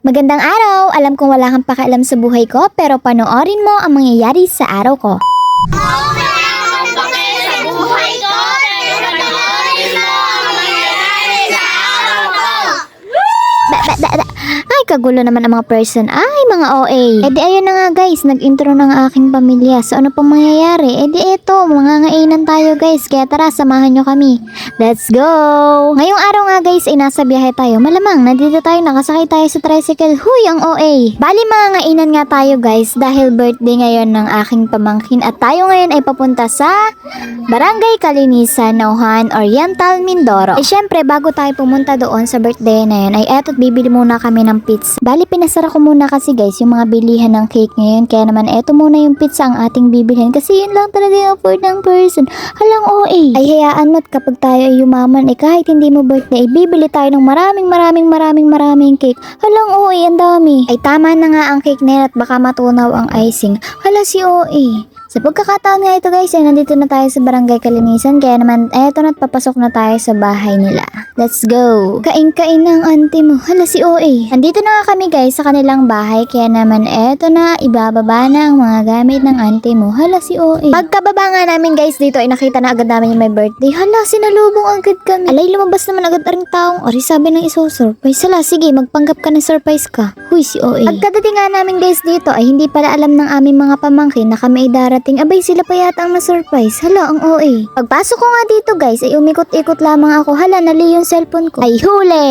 Magandang araw! Alam kong wala kang pakialam sa buhay ko, pero panoorin mo ang mangyayari sa araw ko. Ay, kagulo naman ang mga person. Ay, mga OA. E di ayun na nga guys, nag-intro ng aking pamilya. So ano pong mangyayari? E di eto, mangangainan tayo guys. Kaya tara, samahan nyo kami. Let's go! Ngayong araw nga guys, ay nasa biyahe tayo. Malamang, nandito tayo, nakasakay tayo sa tricycle. Huy, ang OA. Bali, mangangainan nga tayo guys dahil birthday ngayon ng aking pamangkin. At tayo ngayon ay papunta sa Barangay Kalinisan, Nauhan, Oriental, Mindoro. Eh syempre, bago tayo pumunta doon sa birthday na yun, ay eto't bibili muna kami ng pizza. Bali, pinasara ko muna kasi guys yung mga bilihan ng cake ngayon. Kaya naman eto muna yung pizza ang ating bibilhin. Kasi yun lang talaga yung afford ng person. Halang OA. Ay hayaan mo't kapag tayo ay yumaman, eh kahit hindi mo birthday, bibili tayo ng maraming cake. Halang OA, ang dami. Ay tama na nga ang cake na yan at baka matunaw ang icing. Hala si OA. Sa pagkakataon nga ito guys, ay nandito na tayo sa Barangay Kalinisan. Kaya naman, eto na't papasok na tayo sa bahay nila. Let's go! Kain-kain ng auntie mo. Hala si OA. Andito na nga kami guys sa kanilang bahay. Kaya naman, eto na, ibababa na ang mga gamit ng auntie mo. Hala si OA. Pagkababa nga namin guys dito, ay nakita na agad namin yung may birthday. Hala, sinalubong agad kami. Alay, lumabas naman agad aring taong. Ori, sabi ng iso-surprise. Hala, sige, magpanggap ka ng surprise ka. Huy, si OA. Pagkadating nga namin guys dito, ay hindi pala alam ng aming mga pamangkin na kami ay darating. Abay, sila pa yata ang na-surprise. Hala, ang OA. Pagpasok ko nga dito guys, ay umikot-ikot lamang ako. Hala, nali yung cellphone ko. Ay, huli!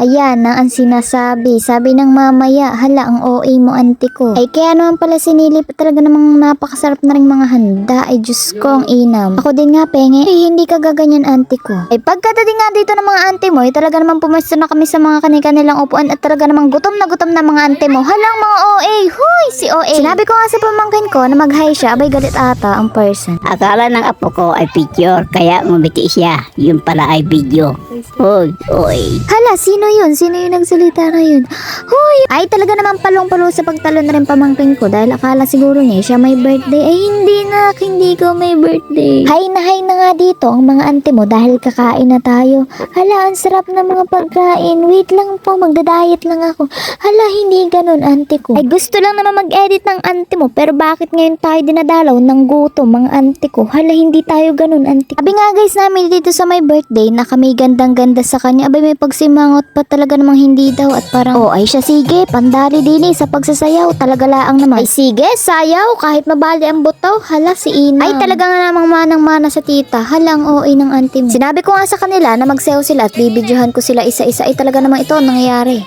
Ayan na ang sinasabi. Sabi ng mamaya, hala ang OA mo auntie ko. Ay kaya naman pala sinilip, talaga namang napakasarap na rin mga handa. Ay Diyos ko, ang inam. Ako din nga penge, ay hindi ka gaganyan auntie ko. Ay pagkadating nga dito ng mga auntie mo, ay talaga namang pumesto na kami sa mga kanilang upuan at talaga namang gutom na mga auntie mo. Halang mga OA, huy si OA. Sinabi ko nga sa pamangkin ko na mag-hi siya, abay galit ata ang person. Akala ng apo ko ay picture, kaya ngumiti siya. Yun pala ay video. Hoy, oy. Hala, sino yun? Sino yung nagsalita na yun? Huy! Ay talaga naman palong-palo sa pagtalo na rin pamangkin ko dahil akala siguro niya siya may birthday. Ay hindi ko may birthday. Hay na nga dito ang mga auntie mo dahil kakain na tayo. Hala, ang sarap na mga pagkain. Wait lang po, magda-diet lang ako. Hala, hindi ganun auntie ko. Ay gusto lang naman mag-edit ng auntie mo pero bakit ngayon tayo dinadalaw ng gutom mga auntie ko? Hala, hindi tayo ganun auntie ko. Sabi nga guys namin dito sa my birthday na kami gandang-ganda sa kanya. Abay may pagsimangot pa talaga namang hindi daw at parang oh ay siya sige, pandali din sa pagsasayaw. Talaga laang naman. Ay sige, sayaw kahit mabali ang butaw. Hala si Ina. Ay talaga nga namang manang-mana sa tita. Halang OA ng auntie mo. Sinabi ko nga sa kanila na magsayaw sila at bibidyohan ko sila isa-isa. Ay talaga namang ito ang nangyayari.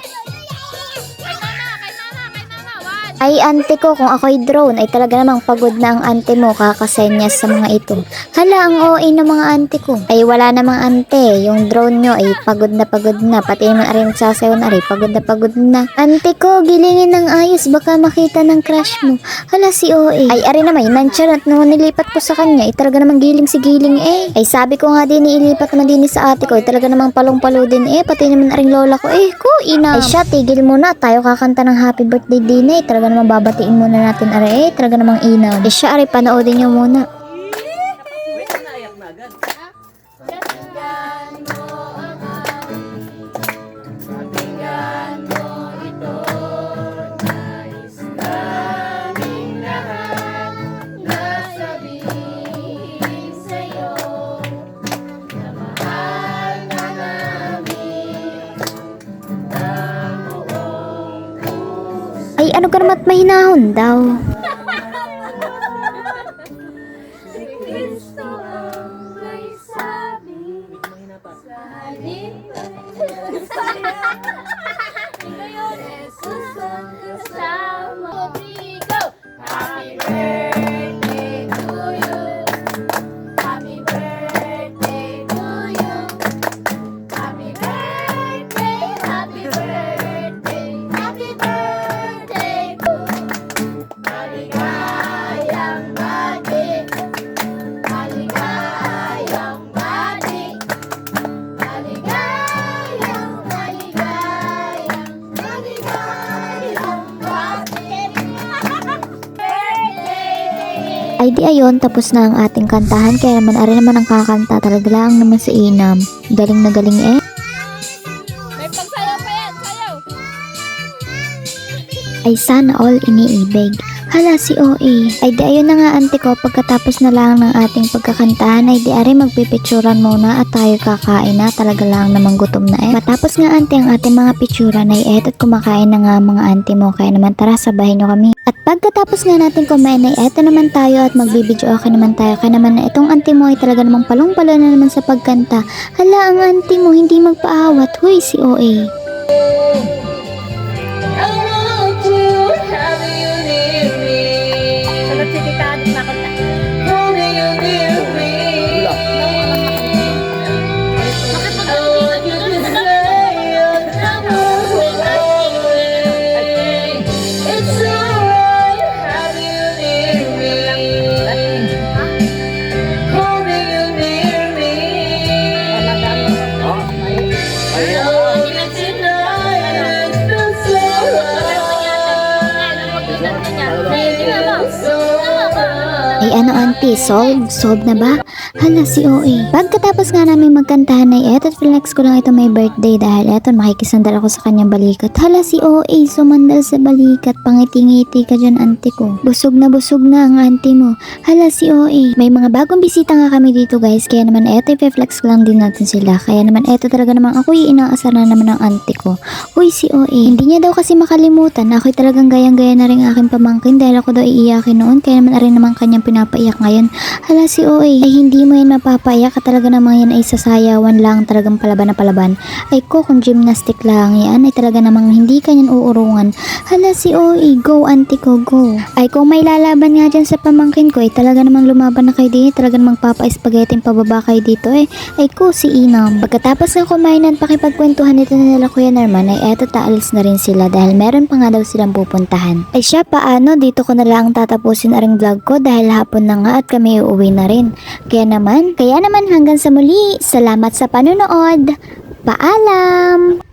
Ay auntie ko, kung ako'y drone ay talaga namang pagod na ang auntie mo kakasenyas sa mga ito. Hala ang OA ng mga auntie ko. Ay wala namang auntie, yung drone nyo ay pagod na pati naman ari nagsasayaw na ari pagod na. Auntie ko, gilingin ng ayos baka makita ng crush mo. Hala si OA. Ay ari naman nansyan at nung nilipat ko sa kanya ay talaga namang giling si giling eh. Ay sabi ko nga din ilipat naman din sa ate ko ay talaga namang palong-palo din eh, pati naman aring lola ko eh ko ina. Ay siya, tigil muna, tayo kakanta ng happy birthday din eh. Talaga namang babatiin muna natin are eh, talaga namang inaw. Eh siya are, panoodin nyo muna. Ay ano ka naman at mahinahon daw. Ay di ayon, tapos na ang ating kantahan. Kaya naman ari naman ang kakanta. Talaga lang naman sa inam. Galing na galing eh. May pagsayaw pa yan, sayaw! ay sana all iniibig. Hala si OA. Ay di ayun na nga ante ko, pagkatapos na lang ng ating pagkakantahan ay di ari magpipicturan muna at tayo kakain na, talaga lang namang gutom na eh. Matapos nga ante ang ating mga picturan ay eto at kumakain na nga mga ante mo, kaya naman tara sabahin nyo kami. At pagkatapos nga natin kumain ay eto naman tayo at magbibideo okay naman tayo, kaya naman na itong ante mo ay talaga namang palong-palo na naman sa pagkanta. Hala ang ante mo hindi magpaawat, huy si OA. Ay ano auntie, solve na ba? Hala si OA. Pagkatapos nga namin magkantahan ay eto at flex ko lang ito may birthday dahil eto makikisandal ako sa kanyang balikat. Hala si OA, sumandal sa balikat, pangiti-ngiti ka dyan auntie ko. Busog na ang auntie mo. Hala si OA. May mga bagong bisita nga kami dito guys, kaya naman eto i-flex ko lang din natin sila. Kaya naman eto talaga naman ako inaasar na naman ng auntie ko. Uy si OA, hindi niya daw kasi makalimutan na ako'y talagang gayang-gaya na rin aking pamangkin dahil ako daw iiyakin noon, kaya naman rin naman kanyang pinapaiyak ngayon. Hala si OA, ay hindi mo yan mapapaiyak at talaga naman yan ay sasayawan lang, talagang palaban na palaban. Ay ko kung gymnastic lang yan ay talaga namang hindi kanyan uurungan. Hala si OA, go auntie ko, go. Ay kung may lalaban nga dyan sa pamangkin ko ay talaga namang lumaban na kayo din, talaga namang papa-spaghetti pababa kayo dito eh. Ay ko si Inam. Pagkatapos ng kumain at pakipagkwentuhan nito nila Kuya Norman ay eto taalis na rin sila dahil meron pa nga daw silang pupuntahan. Ay siya paano, dito ko na lang tatapusin aring vlog ko dahil hapon na nga at kami uuwi na rin. Kaya naman hanggang sa muli, salamat sa panonood. Paalam!